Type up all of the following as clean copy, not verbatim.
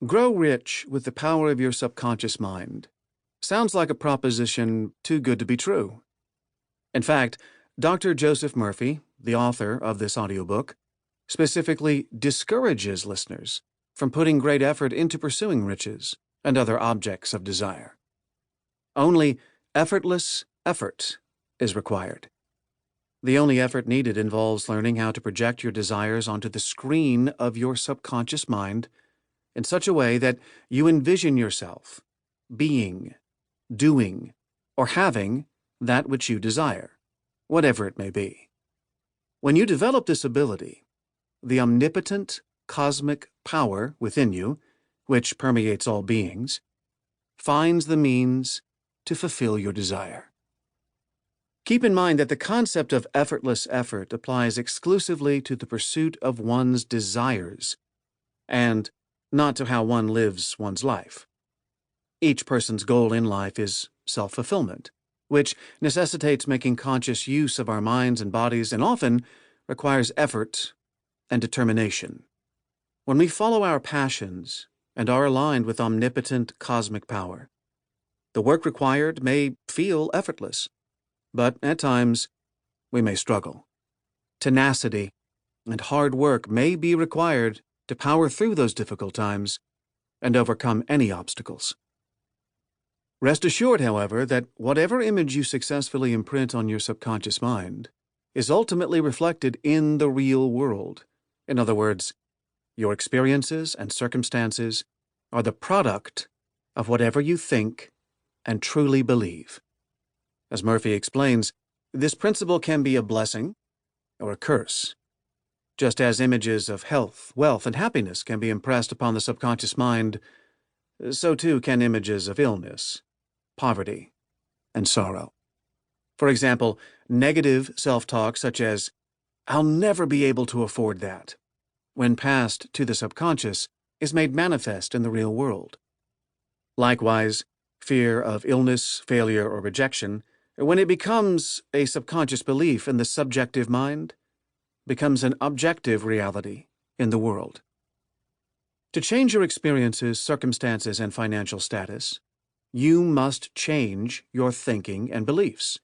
Grow rich with the power of your subconscious mind. Sounds like a proposition too good to be true. In fact, Dr. Joseph Murphy, the author of this audiobook, specifically discourages listeners from putting great effort into pursuing riches and other objects of desire. Only effortless effort is required. The only effort needed involves learning how to project your desires onto the screen of your subconscious mind in such a way that you envision yourself being, doing, or having that which you desire, whatever it may be. When you develop this ability, the omnipotent cosmic power within you, which permeates all beings, finds the means to fulfill your desire. Keep in mind that the concept of effortless effort applies exclusively to the pursuit of one's desires, and not to how one lives one's life. Each person's goal in life is self-fulfillment, which necessitates making conscious use of our minds and bodies and often requires effort and determination. When we follow our passions and are aligned with omnipotent cosmic power, the work required may feel effortless, but at times we may struggle. Tenacity and hard work may be required to power through those difficult times and overcome any obstacles. Rest assured, however, that whatever image you successfully imprint on your subconscious mind is ultimately reflected in the real world. In other words, your experiences and circumstances are the product of whatever you think and truly believe. As Murphy explains, this principle can be a blessing or a curse. Just as images of health, wealth, and happiness can be impressed upon the subconscious mind, so too can images of illness, poverty, and sorrow. For example, negative self-talk such as, "I'll never be able to afford that," when passed to the subconscious, is made manifest in the real world. Likewise, fear of illness, failure, or rejection, when it becomes a subconscious belief in the subjective mind, becomes an objective reality in the world. To change your experiences, circumstances, and financial status, you must change your thinking and beliefs.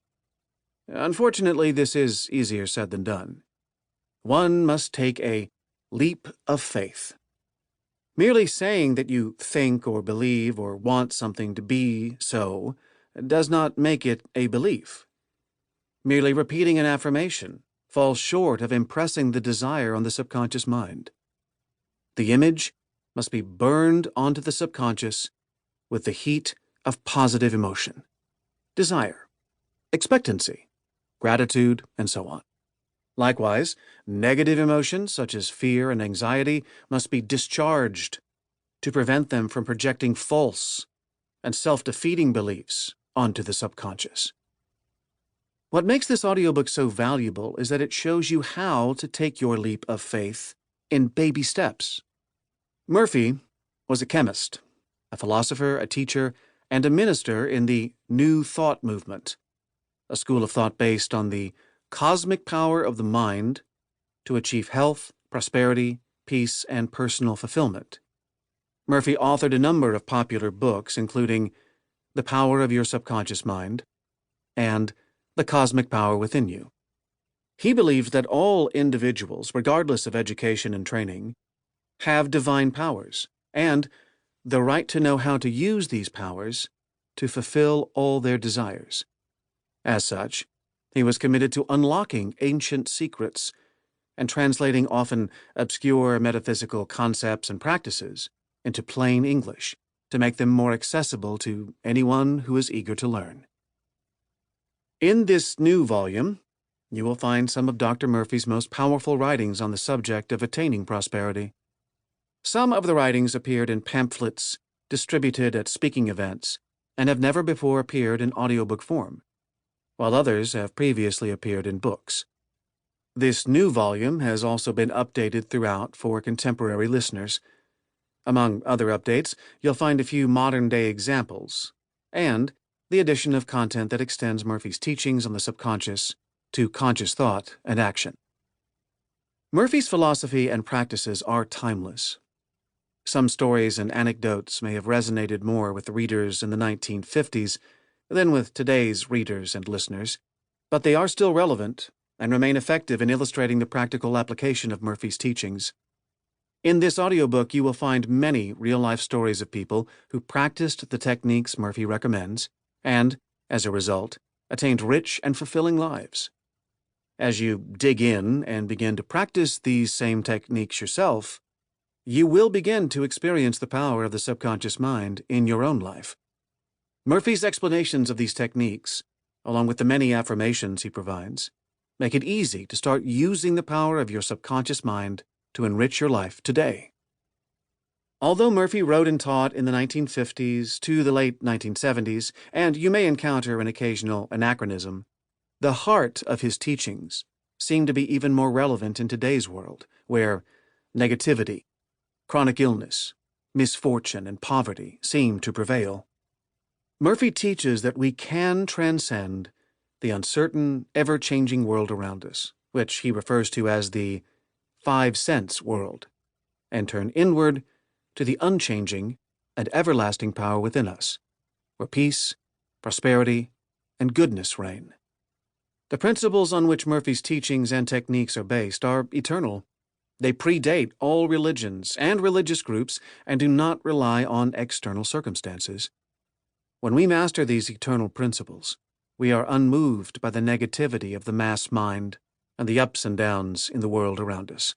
Unfortunately, this is easier said than done. One must take a leap of faith. Merely saying that you think or believe or want something to be so does not make it a belief. Merely repeating an affirmation falls short of impressing the desire on the subconscious mind. The image must be burned onto the subconscious with the heat of positive emotion, desire, expectancy, gratitude, and so on. Likewise, negative emotions such as fear and anxiety must be discharged to prevent them from projecting false and self-defeating beliefs onto the subconscious. What makes this audiobook so valuable is that it shows you how to take your leap of faith in baby steps. Murphy was a chemist, a philosopher, a teacher, and a minister in the New Thought movement, a school of thought based on the cosmic power of the mind to achieve health, prosperity, peace, and personal fulfillment. Murphy authored a number of popular books, including The Power of Your Subconscious Mind and The Cosmic Power Within You. He believed that all individuals, regardless of education and training, have divine powers and the right to know how to use these powers to fulfill all their desires. As such, he was committed to unlocking ancient secrets and translating often obscure metaphysical concepts and practices into plain English to make them more accessible to anyone who is eager to learn. In this new volume, you will find some of Dr. Murphy's most powerful writings on the subject of attaining prosperity. Some of the writings appeared in pamphlets distributed at speaking events and have never before appeared in audiobook form, while others have previously appeared in books. This new volume has also been updated throughout for contemporary listeners. Among other updates, you'll find a few modern-day examples, and the addition of content that extends Murphy's teachings on the subconscious to conscious thought and action. Murphy's philosophy and practices are timeless. Some stories and anecdotes may have resonated more with the readers in the 1950s than with today's readers and listeners, but they are still relevant and remain effective in illustrating the practical application of Murphy's teachings. In this audiobook, you will find many real-life stories of people who practiced the techniques Murphy recommends and, as a result, attained rich and fulfilling lives. As you dig in and begin to practice these same techniques yourself, you will begin to experience the power of the subconscious mind in your own life. Murphy's explanations of these techniques, along with the many affirmations he provides, make it easy to start using the power of your subconscious mind to enrich your life today. Although Murphy wrote and taught in the 1950s to the late 1970s, and you may encounter an occasional anachronism, the heart of his teachings seem to be even more relevant in today's world, where negativity, chronic illness, misfortune, and poverty seem to prevail. Murphy teaches that we can transcend the uncertain, ever-changing world around us, which he refers to as the 5 sense world, and turn inward to the unchanging and everlasting power within us, where peace, prosperity, and goodness reign. The principles on which Murphy's teachings and techniques are based are eternal. They predate all religions and religious groups and do not rely on external circumstances. When we master these eternal principles, we are unmoved by the negativity of the mass mind and the ups and downs in the world around us.